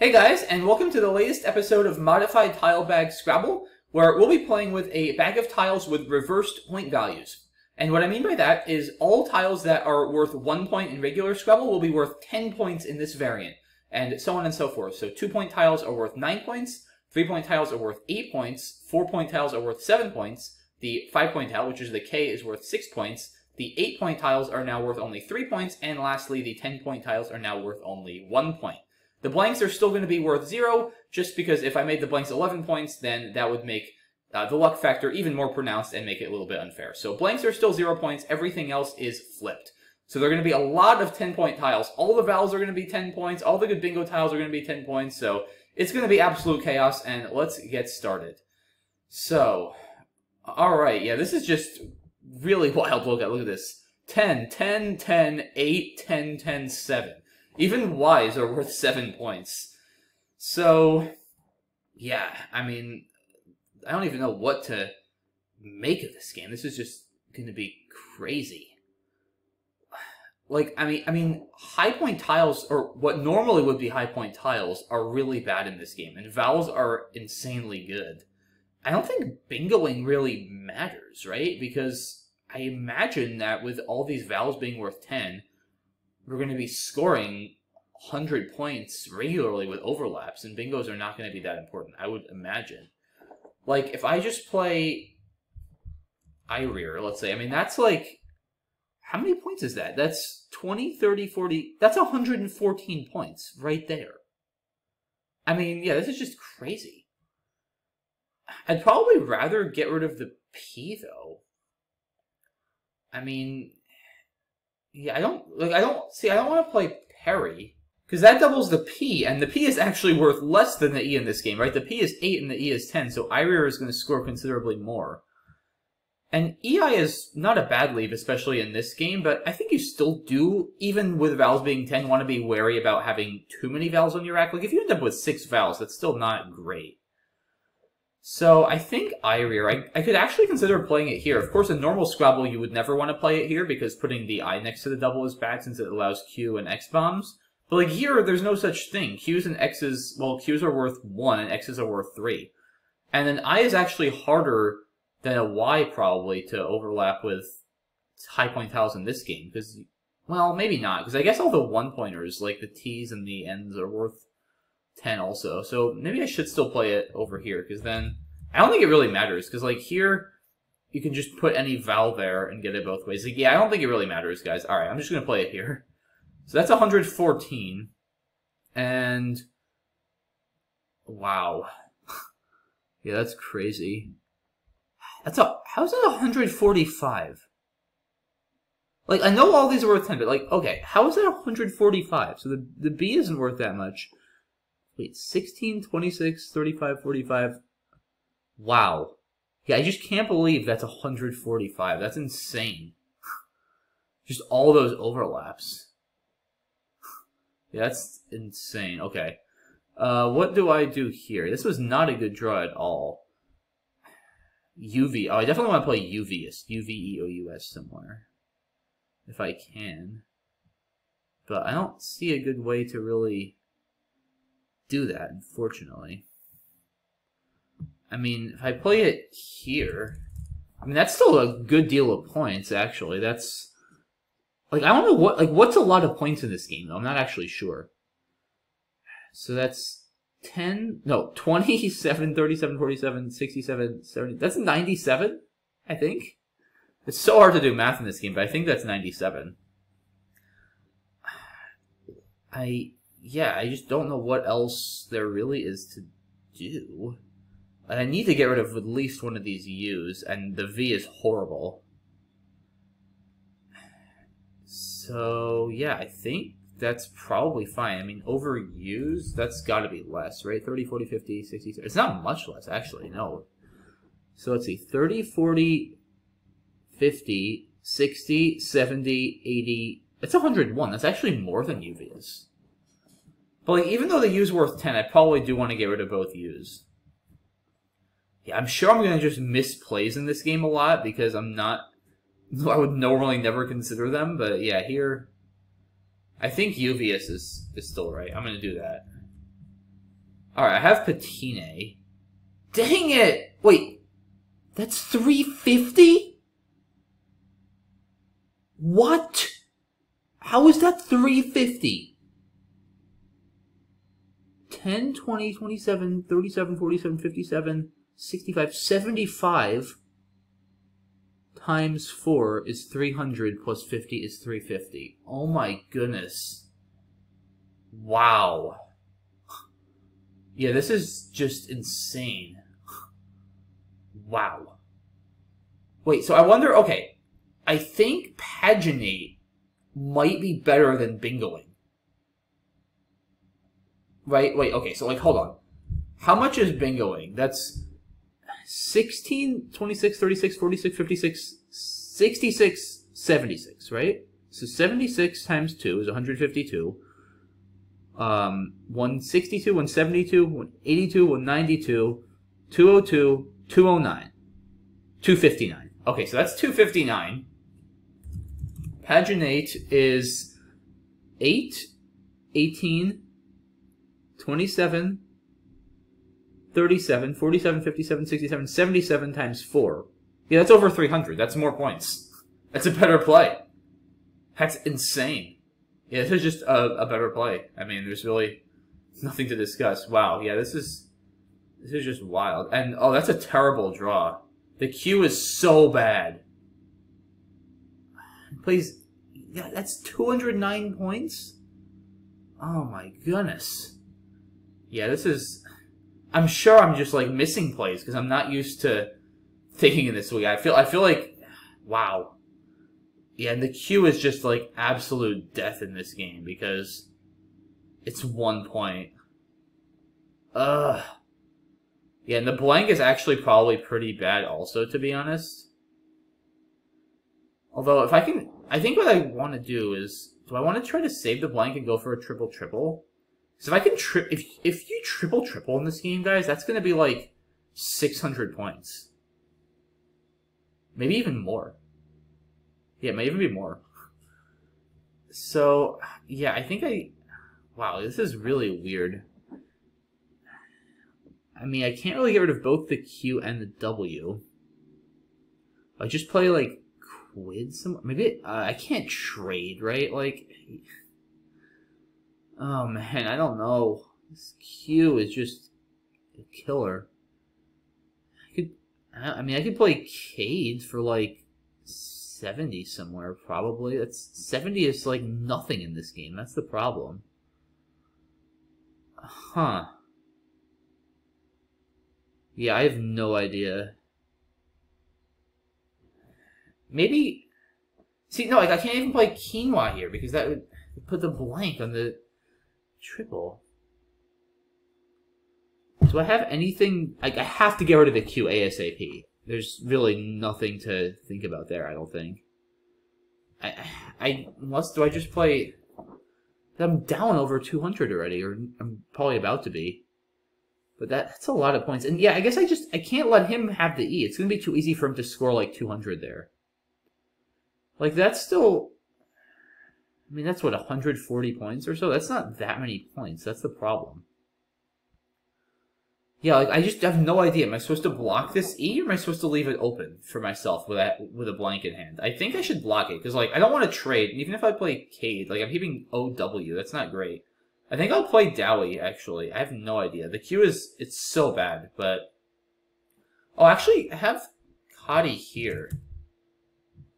Hey guys, and welcome to the latest episode of Modified Tile Bag Scrabble, where we'll be playing with a bag of tiles with reversed point values. And what I mean by that is all tiles that are worth 1 point in regular Scrabble will be worth 10 points in this variant, and so on and so forth. So 2-point tiles are worth 9 points, 3-point tiles are worth 8 points, 4-point tiles are worth 7 points, the 5-point tile, which is the K, is worth 6 points, the 8-point tiles are now worth only 3 points, and lastly, the 10-point tiles are now worth only 1 point. The blanks are still going to be worth 0, just because if I made the blanks 11 points, then that would make the luck factor even more pronounced and make it a little bit unfair. So blanks are still 0 points, everything else is flipped. So there are going to be a lot of 10-point tiles. All the vowels are going to be 10 points, all the good bingo tiles are going to be 10 points, so it's going to be absolute chaos, and let's get started. So, alright, yeah, this is just really wild. Look at this. 10, 10, 10, 8, 10, 10, 7. Even Ys are worth 7 points. So, yeah, I mean, I don't even know what to make of this game. This is just going to be crazy. Like, I mean, high point tiles, or what normally would be high point tiles, are really bad in this game, and vowels are insanely good. I don't think bingoing really matters, right? Because I imagine that with all these vowels being worth 10, we're going to be scoring 100 points regularly with overlaps, and bingos are not going to be that important, I would imagine. Like, if I just play I-rear, let's say, I mean, that's like, how many points is that? That's 20, 30, 40, that's 114 points right there. I mean, yeah, this is just crazy. I'd probably rather get rid of the P, though. I mean, yeah, I don't want to play Perry, because that doubles the P, and the P is actually worth less than the E in this game, right? The P is 8 and the E is 10, so I-rear is going to score considerably more. And EI is not a bad leave, especially in this game, but I think you still do, even with vowels being 10, want to be wary about having too many vowels on your rack. Like, if you end up with 6 vowels, that's still not great. So I think I-rear, I could actually consider playing it here. Of course, in normal Scrabble, you would never want to play it here because putting the I next to the double is bad since it allows Q and X bombs. But like here, there's no such thing. Q's and X's, well, Q's are worth 1 and X's are worth 3. And then I is actually harder than a Y probably to overlap with high point tiles in this game. Because, well, maybe not. Because I guess all the 1-pointers, like the T's and the N's, are worth 10 also. So maybe I should still play it over here, because then I don't think it really matters, because like here you can just put any vowel there and get it both ways. Like, yeah, I don't think it really matters, guys. All right, I'm just going to play it here. So that's 114. And wow. Yeah, that's crazy. How's that 145? Like, I know all these are worth 10, but like, okay, how is that 145? So the B isn't worth that much. Wait, 16, 26, 35, 45. Wow. Yeah, I just can't believe that's 145. That's insane. Just all those overlaps. Yeah, that's insane. Okay. What do I do here? This was not a good draw at all. UV. Oh, I definitely want to play UVous. UVEOUS somewhere. If I can. But I don't see a good way to really do that, unfortunately. I mean, if I play it here, I mean, that's still a good deal of points, actually. That's, like, I don't know what, like, what's a lot of points in this game, though? I'm not actually sure. So that's 10, no, 27, 37, 47, 67, 70, that's 97, I think? It's so hard to do math in this game, but I think that's 97. Yeah, I just don't know what else there really is to do. I need to get rid of at least one of these U's, and the V is horrible. So, yeah, I think that's probably fine. I mean, over U's, that's got to be less, right? 30, 40, 50, 60, it's not much less, actually, no. So let's see, 30, 40, 50, 60, 70, 80, it's 101. That's actually more than UV is. But like, even though the U's worth 10, I probably do want to get rid of both U's. Yeah, I'm sure I'm going to just miss plays in this game a lot because I would normally never consider them, but yeah, here, I think UVS is still right. I'm going to do that. Alright, I have Patine. Dang it! Wait, that's 350? What? How is that 350? 10, 20, 27, 37, 47, 57, 65, 75 times 4 is 300 plus 50 is 350. Oh my goodness. Wow. Yeah, this is just insane. Wow. Wait, so I wonder, okay, I think Paginate might be better than Bingoing. Right? Wait, okay, so, like, hold on. How much is Bingoing? That's 16, 26, 36, 46, 56, 66, 76, right? So 76 times 2 is 152. 162, 172, 182, 192, 202, 209, 259. Okay, so that's 259. Paginate is 8, 18, 27, 37, 47, 57, 67, 77 times 4. Yeah, that's over 300. That's more points. That's a better play. That's insane. Yeah, this is just a better play. I mean, there's really nothing to discuss. Wow, yeah, this is just wild. And, oh, that's a terrible draw. The Q is so bad. Plays, yeah, that's 209 points? Oh my goodness. Yeah, this is, I'm sure I'm just, like, missing plays, because I'm not used to thinking in this way. I feel like, wow. Yeah, and the Q is just, like, absolute death in this game, because it's 1 point. Ugh. Yeah, and the blank is actually probably pretty bad also, to be honest. Although, if I can, I think what I want to do is, do I want to try to save the blank and go for a triple-triple? Because if I can if you triple-triple in this game, guys, that's going to be, like, 600 points. Maybe even more. Yeah, it may even be more. So, yeah, I think wow, this is really weird. I mean, I can't really get rid of both the Q and the W. I just play, like, Quid some. Maybe, I can't trade, right? Like, oh man, I don't know. This Q is just a killer. I mean, I could play Cade for, like, 70 somewhere, probably. 70 is, like, nothing in this game. That's the problem. Huh. Yeah, I have no idea. Maybe... See, no, like, I can't even play Quinoa here, because that would put the blank on the triple. Do I have anything... Like, I have to get rid of the Q ASAP. There's really nothing to think about there, I don't think. Unless, do I just play... I'm down over 200 already, or I'm probably about to be. But that's a lot of points. And yeah, I guess I can't let him have the E. It's going to be too easy for him to score like 200 there. Like, that's still... I mean, that's what, 140 points or so? That's not that many points. That's the problem. Yeah, like, I just have no idea. Am I supposed to block this E, or am I supposed to leave it open for myself with a blank in hand? I think I should block it, because, like, I don't want to trade. Even if I play Cade, like, I'm keeping OW. That's not great. I think I'll play Dowie, actually. I have no idea. The Q is... It's so bad, but... Oh, actually, I have Kadi here.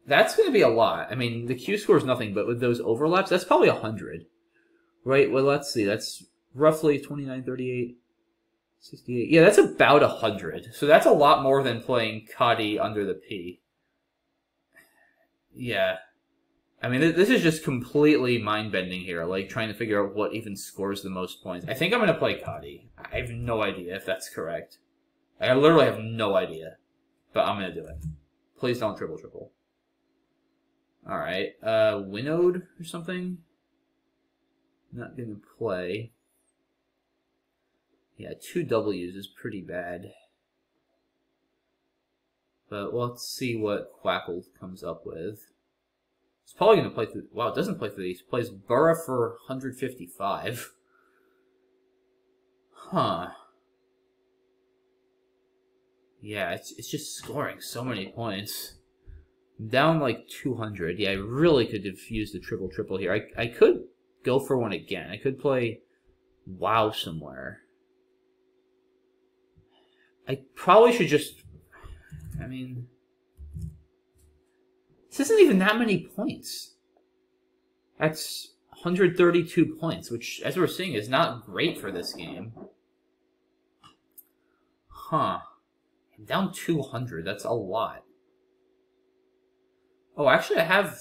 That's going to be a lot. I mean, the Q score is nothing, but with those overlaps, that's probably 100. Right? Well, let's see. That's roughly 29, 38... 68. Yeah, that's about 100. So that's a lot more than playing Kadi under the P. Yeah. I mean, this is just completely mind-bending here, like, trying to figure out what even scores the most points. I think I'm going to play Kadi. I have no idea if that's correct. I literally have no idea. But I'm going to do it. Please don't triple-triple. Alright, Winnowed or something? Not going to play. Yeah, 2 W's is pretty bad. But let's see what Quackle comes up with. It's probably going to play through... Wow, it doesn't play through these. It plays Burra for 155. Huh. Yeah, it's just scoring so many points. I'm down like 200. Yeah, I really could have used the triple here. I could go for one again. I could play WoW somewhere. I probably should just... I mean... This isn't even that many points. That's 132 points, which, as we're seeing, is not great for this game. Huh. I'm down 200. That's a lot. Oh, actually, I have...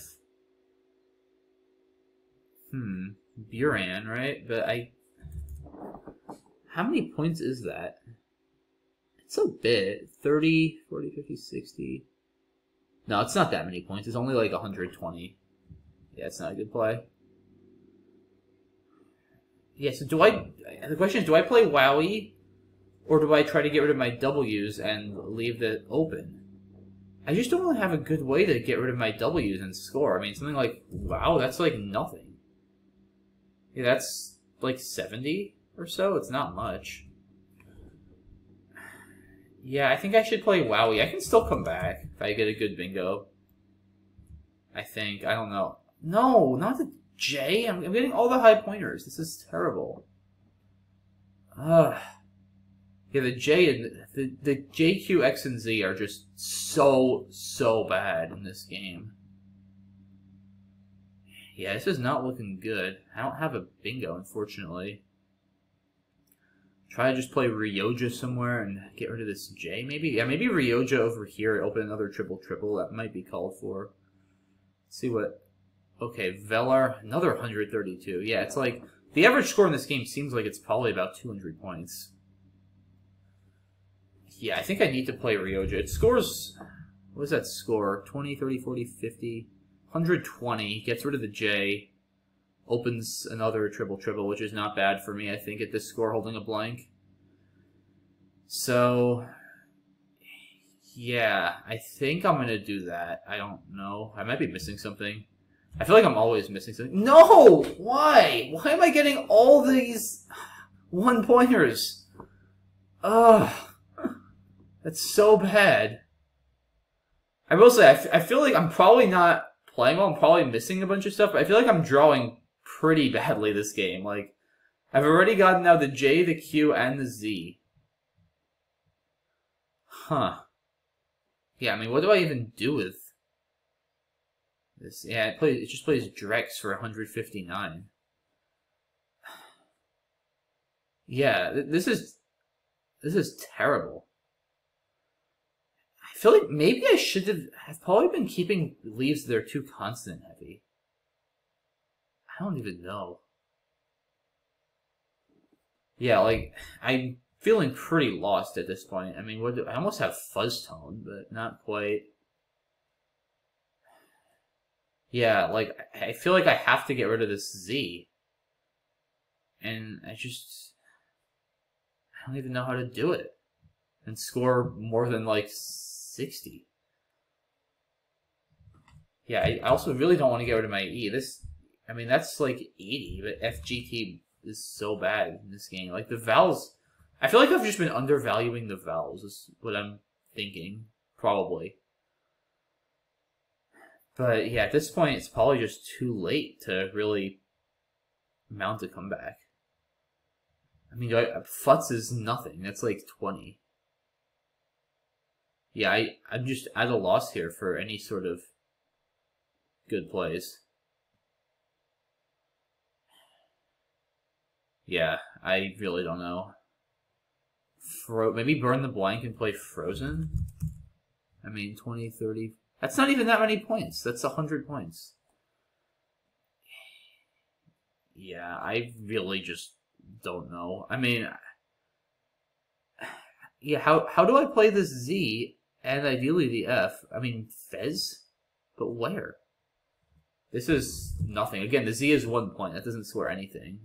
Buran, right? But I... How many points is that? It's a bit. 30, 40, 50, 60... No, it's not that many points. It's only like 120. Yeah, it's not a good play. Yeah, so do I... The question is, do I play WoWy? Or do I try to get rid of my W's and leave it open? I just don't really have a good way to get rid of my W's and score. I mean, something like WoW, that's like nothing. Yeah, that's like 70 or so. It's not much. Yeah, I think I should play WoWy. I can still come back if I get a good bingo. I think. I don't know. No, not the J. I'm getting all the high pointers. This is terrible. Ugh. Yeah, the J and the J, Q, X, and Z are just so bad in this game. Yeah, this is not looking good. I don't have a bingo, unfortunately. Try to just play Ryoja somewhere and get rid of this J, maybe? Yeah, maybe Ryoja over here, open another triple. That might be called for. Let's see what... Okay, Velar, another 132. Yeah, it's like... The average score in this game seems like it's probably about 200 points. Yeah, I think I need to play Ryoja. It scores... What does that score? 20, 30, 40, 50... 120. Gets rid of the J. Opens another triple, which is not bad for me, I think, at this score, holding a blank. So... Yeah, I think I'm going to do that. I don't know. I might be missing something. I feel like I'm always missing something. No! Why? Why am I getting all these one-pointers? Ugh. That's so bad. I will say, I feel like I'm probably not playing well. I'm probably missing a bunch of stuff, but I feel like I'm drawing pretty badly this game. Like, I've already gotten now the J, the Q, and the Z. Huh. Yeah, I mean, what do I even do with this? Yeah, it just plays Drex for 159. Yeah, this is terrible. I feel like maybe I should have... I've probably been keeping leaves that are too consonant heavy. I don't even know. Yeah, like, I'm feeling pretty lost at this point. I mean, I almost have fuzz tone, but not quite. Yeah, like, I feel like I have to get rid of this Z. And I don't even know how to do it. And score more than, like, 60. Yeah, I also really don't want to get rid of my E. I mean, that's like 80, but FGT is so bad in this game. Like, the vowels... I feel like I've just been undervaluing the vowels, is what I'm thinking. Probably. But, yeah, at this point, it's probably just too late to really mount a comeback. I mean, Futz is nothing. That's like 20. Yeah, I'm just at a loss here for any sort of good plays. Yeah, I really don't know. Maybe burn the blank and play Frozen? I mean, 20, 30... That's not even that many points. That's 100 points. Yeah, I really just don't know. I mean... Yeah, how do I play this Z and ideally the F? I mean, Fez? But where? This is nothing. Again, the Z is 1 point. That doesn't score anything.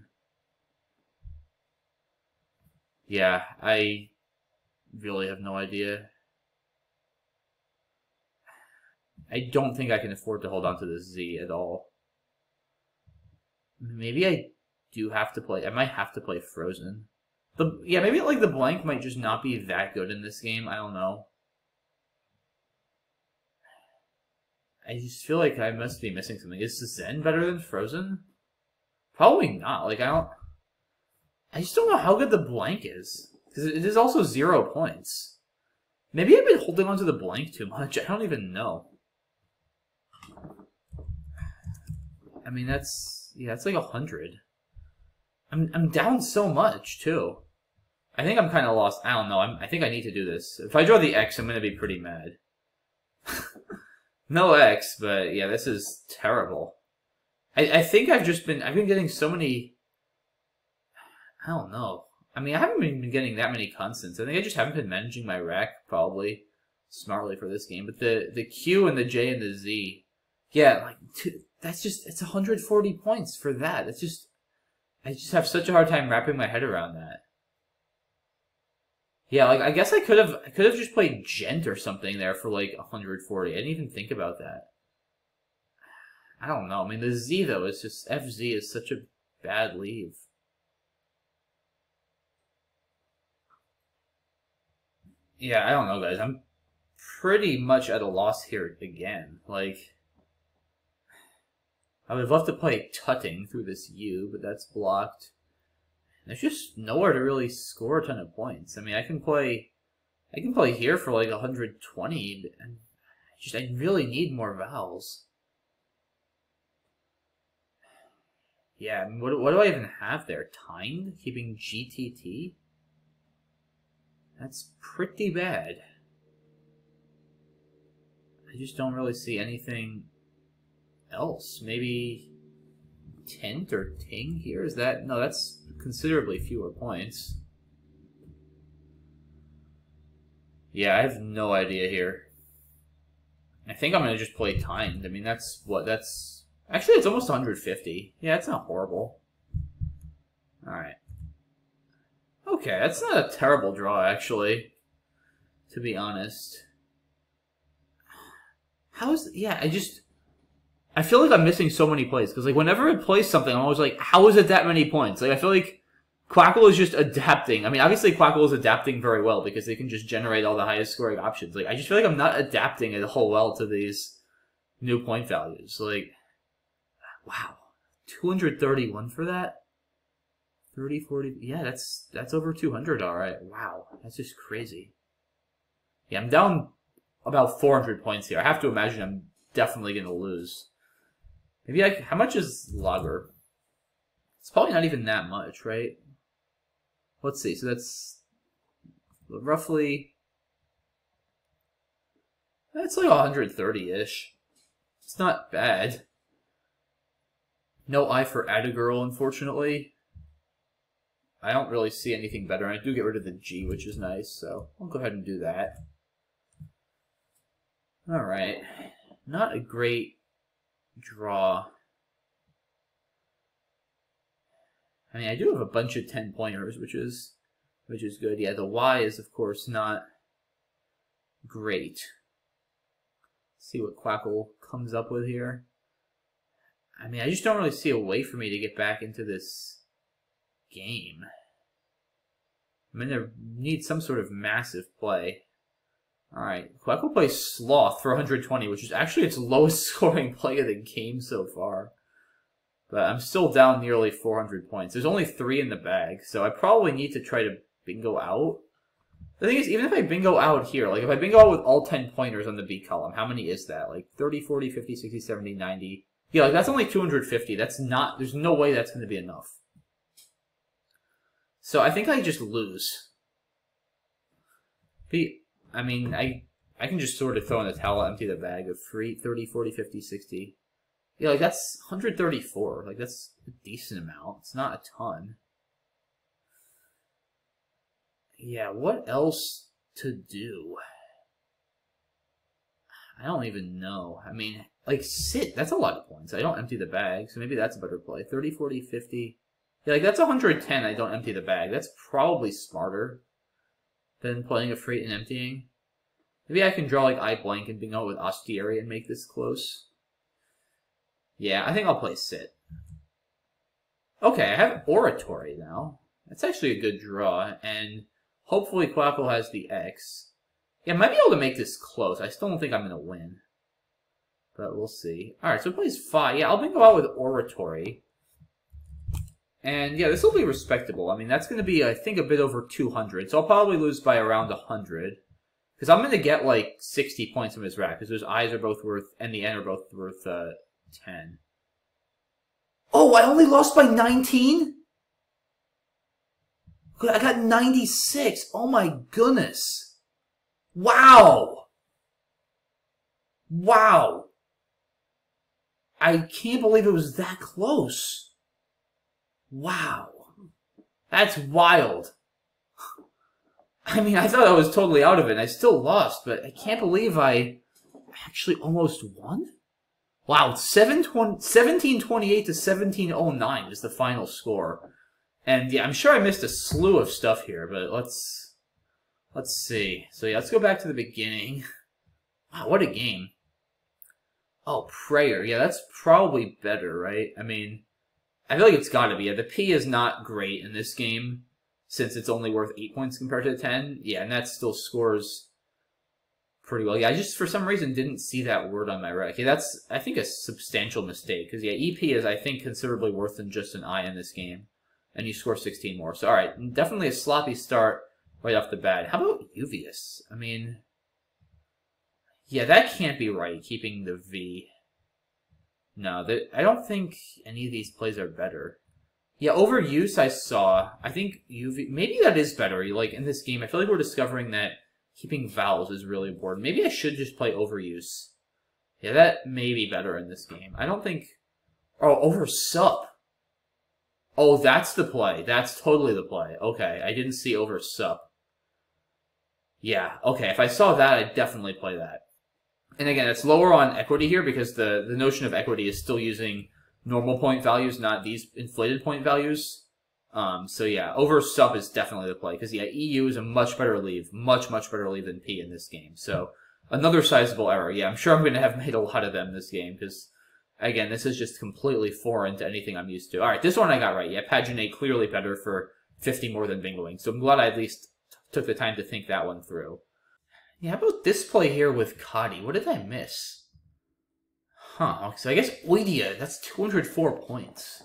Yeah, I really have no idea. I don't think I can afford to hold on to this Z at all. Maybe I do have to play... I might have to play Frozen. Yeah, maybe like the blank might just not be that good in this game. I don't know. I just feel like I must be missing something. Is Zen better than Frozen? Probably not. Like I just don't know how good the blank is, because it is also 0 points. Maybe I've been holding onto the blank too much. I don't even know. I mean, that's like 100. I'm down so much too. I think I'm kind of lost. I don't know. I think I need to do this. If I draw the X, I'm gonna be pretty mad. No X, but yeah, this is terrible. I think I've been getting so many. I don't know. I mean, I haven't been getting that many constants. I think I just haven't been managing my rack probably smartly for this game. But the Q and the J and the Z, yeah, like it's 140 points for that. It's just I just have such a hard time wrapping my head around that. Yeah, like I guess I could have just played Gent or something there for like 140. I didn't even think about that. I don't know. I mean, the Z though is just FZ is such a bad leave. Yeah, I don't know, guys. I'm pretty much at a loss here again. Like, I would love to play Tutting through this U, but that's blocked. There's just nowhere to really score a ton of points. I mean, I can play here for like 120, and I really need more vowels. Yeah, I mean, what do I even have there? Timed? Keeping GTT? That's pretty bad. I just don't really see anything else. Maybe Tint or Ting here? Is that... No, that's considerably fewer points. Yeah, I have no idea here. I think I'm going to just play Timed. I mean, that's what... That's... Actually, it's almost 150. Yeah, it's not horrible. Alright. Okay, that's not a terrible draw, actually. To be honest. Yeah, I feel like I'm missing so many plays, because like whenever it plays something, I'm always like, how is it that many points? Like I feel like Quackle is just adapting. I mean, obviously Quackle is adapting very well because they can just generate all the highest scoring options. Like I just feel like I'm not adapting at all well to these new point values. Like, wow, 231 for that. 30, 40, yeah, that's over 200, all right. Wow, that's just crazy. Yeah, I'm down about 400 points here. I have to imagine I'm definitely going to lose. Maybe how much is Lager? It's probably not even that much, right? Let's see, so that's roughly... That's like 130-ish. It's not bad. No I for Adagirl, unfortunately. I don't really see anything better. I do get rid of the G, which is nice, so I'll go ahead and do that. Alright. Not a great draw. I mean, I do have a bunch of 10-pointers, which is good. Yeah, the Y is, of course, not great. Let's see what Quackle comes up with here. I mean, I just don't really see a way for me to get back into this game. I'm gonna need some sort of massive play. Alright, Quackle plays Sloth for 120, which is actually its lowest scoring play of the game so far. But I'm still down nearly 400 points. There's only 3 in the bag, so I probably need to try to bingo out. The thing is, even if I bingo out here, like if I bingo out with all 10 pointers on the B column, how many is that? Like 30, 40, 50, 60, 70, 90. Yeah, like that's only 250. That's not, there's no way that's going to be enough. So I think I just lose. I mean, I can just sort of throw in the towel, empty the bag of free 30, 40, 50, 60. Yeah, like that's 134. Like that's a decent amount. It's not a ton. Yeah, what else to do? I don't even know. I mean, like sit, that's a lot of points. I don't empty the bag, so maybe that's a better play. 30, 40, 50. Yeah, like that's 110. I don't empty the bag. That's probably smarter than playing a freight and emptying. Maybe I can draw like eye blank and bingo with Ostiary and make this close. Yeah, I think I'll play sit. Okay, I have Oratory now. That's actually a good draw, and hopefully Quackle has the X. Yeah, I might be able to make this close. I still don't think I'm going to win. But we'll see. Alright, so it plays 5. Yeah, I'll go out with Oratory. And yeah, this will be respectable. I mean, that's going to be, I think, a bit over 200. So I'll probably lose by around 100. Because I'm going to get like 60 points from his rack. Because those I's are both worth, and the N are both worth 10. Oh, I only lost by 19? I got 96. Oh my goodness. Wow. Wow. I can't believe it was that close. Wow. That's wild. I mean, I thought I was totally out of it, and I still lost, but I can't believe I actually almost won? Wow, 1728 to 1709 is the final score. And yeah, I'm sure I missed a slew of stuff here, but let's see. So yeah, let's go back to the beginning. Wow, what a game. Oh, Prayer. Yeah, that's probably better, right? I mean, I feel like it's gotta be. Yeah, the P is not great in this game, since it's only worth 8 points compared to 10. Yeah, and that still scores pretty well. Yeah, I just, for some reason, didn't see that word on my rack. Yeah, that's, I think, a substantial mistake. Because, yeah, EP is, I think, considerably worse than just an I in this game. And you score 16 more. So, alright, definitely a sloppy start right off the bat. How about Uvius? I mean, yeah, that can't be right, keeping the V. No, I don't think any of these plays are better. Yeah, Overuse I saw. I think maybe that is better. Like, in this game, I feel like we're discovering that keeping vowels is really important. Maybe I should just play Overuse. Yeah, that may be better in this game. I don't think... Oh, Oversup. Oh, that's the play. That's totally the play. Okay, I didn't see Oversup. Yeah, okay, if I saw that, I'd definitely play that. And again, it's lower on equity here because the notion of equity is still using normal point values, not these inflated point values. So yeah, Oversup is definitely the play. Because yeah, EU is a much better leave. Much, much better leave than P in this game. So another sizable error. Yeah, I'm sure I'm going to have made a lot of them this game. Because, again, this is just completely foreign to anything I'm used to. Alright, this one I got right. Yeah, Paginate clearly better for 50 more than Bingoing. So I'm glad I at least took the time to think that one through. Yeah, how about this play here with Kadi? What did I miss? Huh, so I guess Oidia, that's 204 points.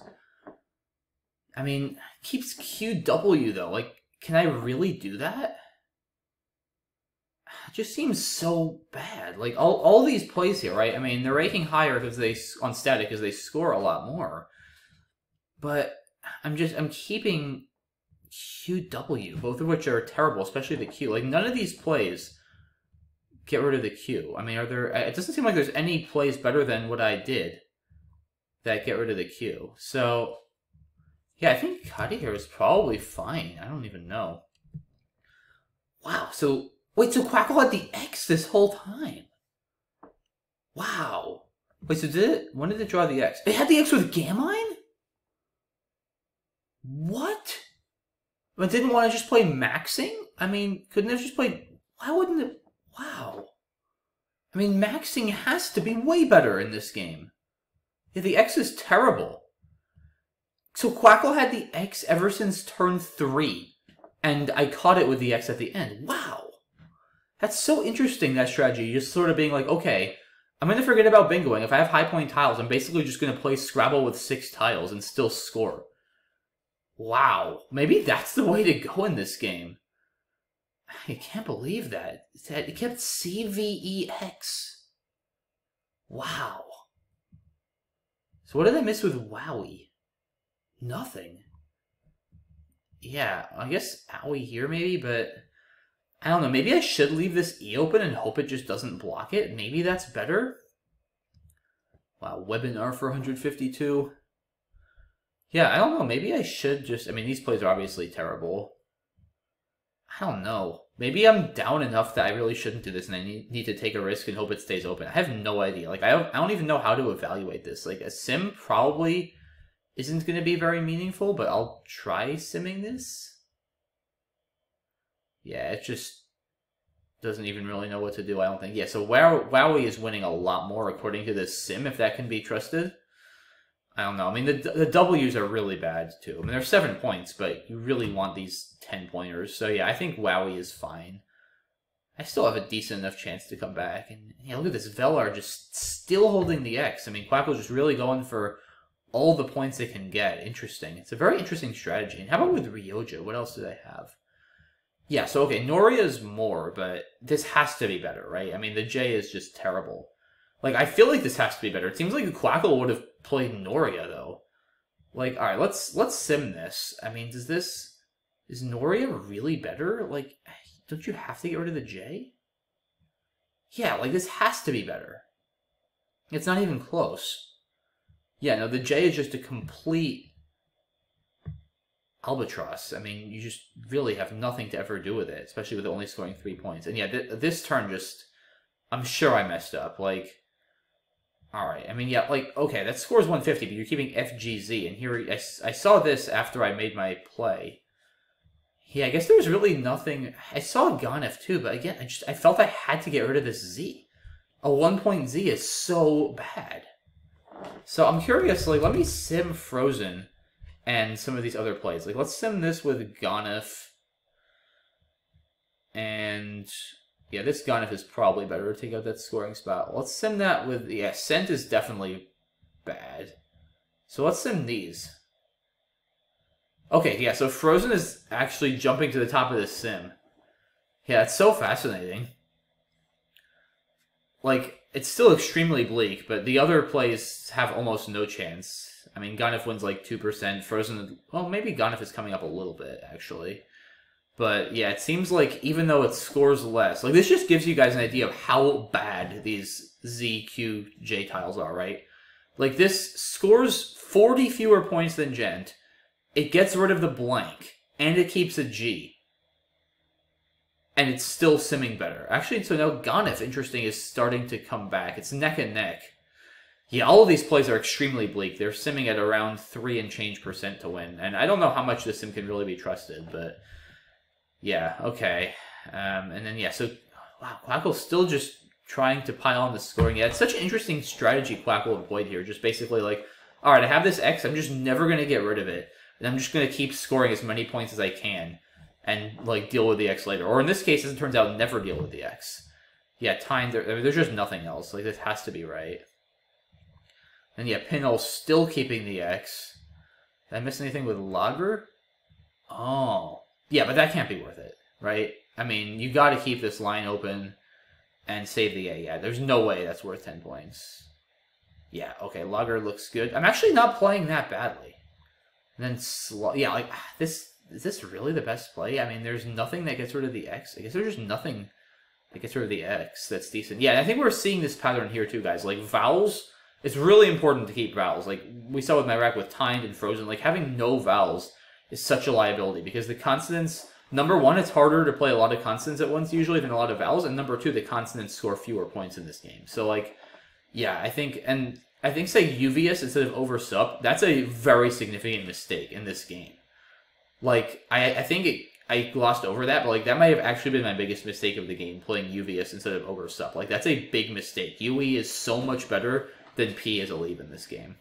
I mean, keeps QW though. Like, can I really do that? It just seems so bad. Like, all these plays here, right? I mean, they're ranking higher because on static because they score a lot more. But I'm keeping QW, both of which are terrible, especially the Q. Like, none of these plays get rid of the Q. I mean, it doesn't seem like there's any plays better than what I did that get rid of the Q. So, yeah, I think Kadi here is probably fine. I don't even know. Wow, so, wait, so Quackle had the X this whole time? Wow. Wait, so when did it draw the X? It had the X with Gamine? What? It didn't want to just play Maxing? I mean, couldn't it have just played... Why wouldn't it... Wow. I mean, Maxing has to be way better in this game. Yeah, the X is terrible. So Quackle had the X ever since turn 3. And I caught it with the X at the end. Wow. That's so interesting, that strategy. Just sort of being like, okay, I'm going to forget about bingoing. If I have high point tiles, I'm basically just going to play Scrabble with 6 tiles and still score. Wow. Maybe that's the way to go in this game. I can't believe that. It kept CVEX. Wow. So what did I miss with Wowie? Nothing. Yeah, I guess Owie here maybe, but I don't know. Maybe I should leave this E open and hope it just doesn't block it. Maybe that's better. Wow, webinar for 152. Yeah, I don't know. Maybe I should just... I mean, these plays are obviously terrible. I don't know. Maybe I'm down enough that I really shouldn't do this and I need to take a risk and hope it stays open. I have no idea. Like, I don't even know how to evaluate this. Like, a sim probably isn't going to be very meaningful, but I'll try simming this. Yeah, it just doesn't even really know what to do, I don't think. Yeah, so Wowie is winning a lot more according to this sim, if that can be trusted. I don't know. I mean, the W's are really bad, too. I mean, they're 7 points, but you really want these 10-pointers. So, yeah, I think Wowie is fine. I still have a decent enough chance to come back. And, yeah, look at this. Velar just still holding the X. I mean, Quackle's just really going for all the points they can get. Interesting. It's a very interesting strategy. And how about with Ryoja? What else do they have? Yeah, so, okay, Noria's more, but this has to be better, right? I mean, the J is just terrible. Like, I feel like this has to be better. It seems like Quackle would have played Noria, though. Like, alright, let's sim this. I mean, is Noria really better? Like, don't you have to get rid of the J? Yeah, like, this has to be better. It's not even close. Yeah, no, the J is just a complete albatross. I mean, you just really have nothing to ever do with it, especially with it only scoring 3 points. And yeah, this turn just... I'm sure I messed up. Like... Alright, I mean, yeah, like, okay, that scores 150, but you're keeping FGZ, and here, I saw this after I made my play. Yeah, I guess there was really nothing... I saw Ganef too, but again, I felt I had to get rid of this Z. A 1-point Z is so bad. So I'm curious, like, let me sim Frozen and some of these other plays. Like, let's sim this with Ganef. And... yeah, this Ganef is probably better to take out that scoring spot. Let's sim that with... yeah, Scent is definitely bad. So let's sim these. Okay, yeah, so Frozen is actually jumping to the top of this sim. Yeah, it's so fascinating. Like, it's still extremely bleak, but the other plays have almost no chance. I mean, Ganef wins like 2%. Frozen... well, maybe Ganef is coming up a little bit, actually. But, yeah, it seems like even though it scores less... like, this just gives you guys an idea of how bad these ZQJ tiles are, right? Like, this scores 40 fewer points than Gent. It gets rid of the blank. And it keeps a G. And it's still simming better. Actually, so now Ganef, interesting, is starting to come back. It's neck and neck. Yeah, all of these plays are extremely bleak. They're simming at around 3 and change % to win. And I don't know how much this sim can really be trusted, but... yeah, okay. And then, yeah, so... wow, Quackle's still just trying to pile on the scoring. Yeah, it's such an interesting strategy Quackle employed here. Just basically like, alright, I have this X, I'm just never going to get rid of it. And I'm just going to keep scoring as many points as I can. And, like, deal with the X later. Or in this case, as it turns out, never deal with the X. Yeah, time, there's just nothing else. Like, this has to be right. And yeah, Pinel's still keeping the X. Did I miss anything with Lager? Oh. Yeah, but that can't be worth it, right? I mean, you got to keep this line open and save the A. Yeah, there's no way that's worth 10 points. Yeah, okay, Lager looks good. I'm actually not playing that badly. And then, yeah, like, is this really the best play? I mean, there's nothing that gets rid of the X. I guess there's just nothing that gets rid of the X that's decent. Yeah, I think we're seeing this pattern here too, guys. Like, vowels, it's really important to keep vowels. Like, we saw with my rack with Timed and Frozen. Like, having no vowels is such a liability because the consonants, number one, it's harder to play a lot of consonants at once usually than a lot of vowels, and number two, the consonants score fewer points in this game. So, like, yeah, I think say Uvius instead of over sup, that's a very significant mistake in this game. Like, I think I glossed over that, but, like, that might have actually been my biggest mistake of the game, playing Uvius instead of over sup. Like, that's a big mistake. UE is so much better than P as a leave in this game.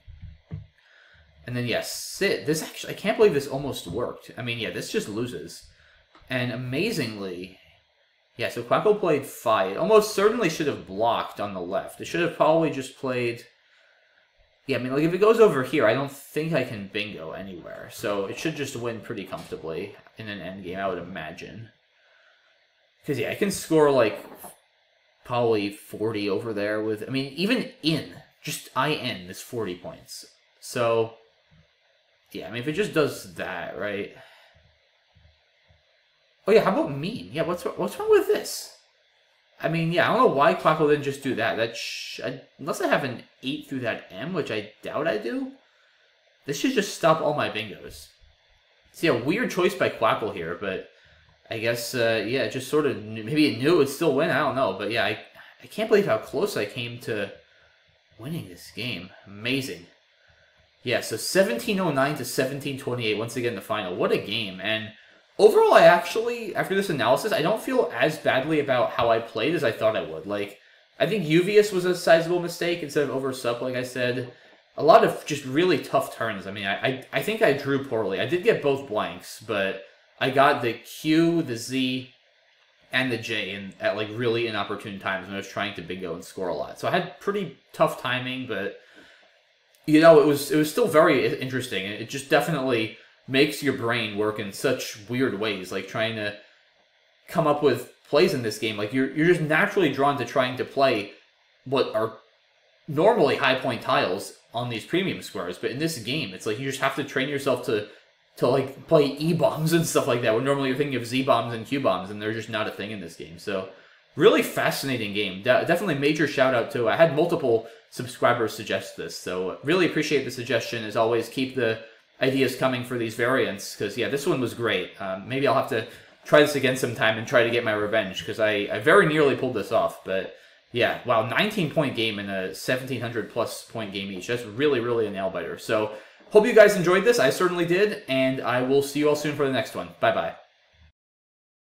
And then, yes, Sit. This actually, I can't believe this almost worked. I mean, yeah, this just loses. And amazingly, yeah, so Quackle played Phi. It almost certainly should have blocked on the left. It should have probably just played... yeah, I mean, like, if it goes over here, I don't think I can bingo anywhere. So it should just win pretty comfortably in an endgame, I would imagine. Because, yeah, I can score, like, probably 40 over there with... I mean, even in, just IN is 40 points. So... yeah, I mean, if it just does that, right? Oh, yeah, how about mean? Yeah, what's wrong with this? I mean, yeah, I don't know why Quackle didn't just do that. Unless I have an 8 through that M, which I doubt I do, this should just stop all my bingos. See, a weird choice by Quackle here, but I guess, yeah, just sort of, maybe it knew it would still win, I don't know. But yeah, I can't believe how close I came to winning this game. Amazing. Yeah, so 1709 to 1728, once again, the final. What a game. And overall, I actually, after this analysis, I don't feel as badly about how I played as I thought I would. Like, I think Uvius was a sizable mistake instead of over sup, like I said. a lot of just really tough turns. I mean, I think I drew poorly. I did get both blanks, but I got the Q, the Z, and the J at like really inopportune times when I was trying to bingo and score a lot. So I had pretty tough timing, but you know, it was still very interesting. It just definitely makes your brain work in such weird ways, like trying to come up with plays in this game. Like you're just naturally drawn to trying to play what are normally high point tiles on these premium squares, but in this game, it's like you just have to train yourself to like play E bombs and stuff like that. When normally you're thinking of Z bombs and Q bombs, and they're just not a thing in this game. So really fascinating game. Definitely major shout out to. I had multiple subscribers suggest this, so really appreciate the suggestion. As always, keep the ideas coming for these variants, because yeah, this one was great. Maybe I'll have to try this again sometime and try to get my revenge, because I very nearly pulled this off. But yeah, wow, 19-point game and a 1,700-plus point game each. That's really, really a nail-biter. So hope you guys enjoyed this. I certainly did, and I will see you all soon for the next one. Bye-bye.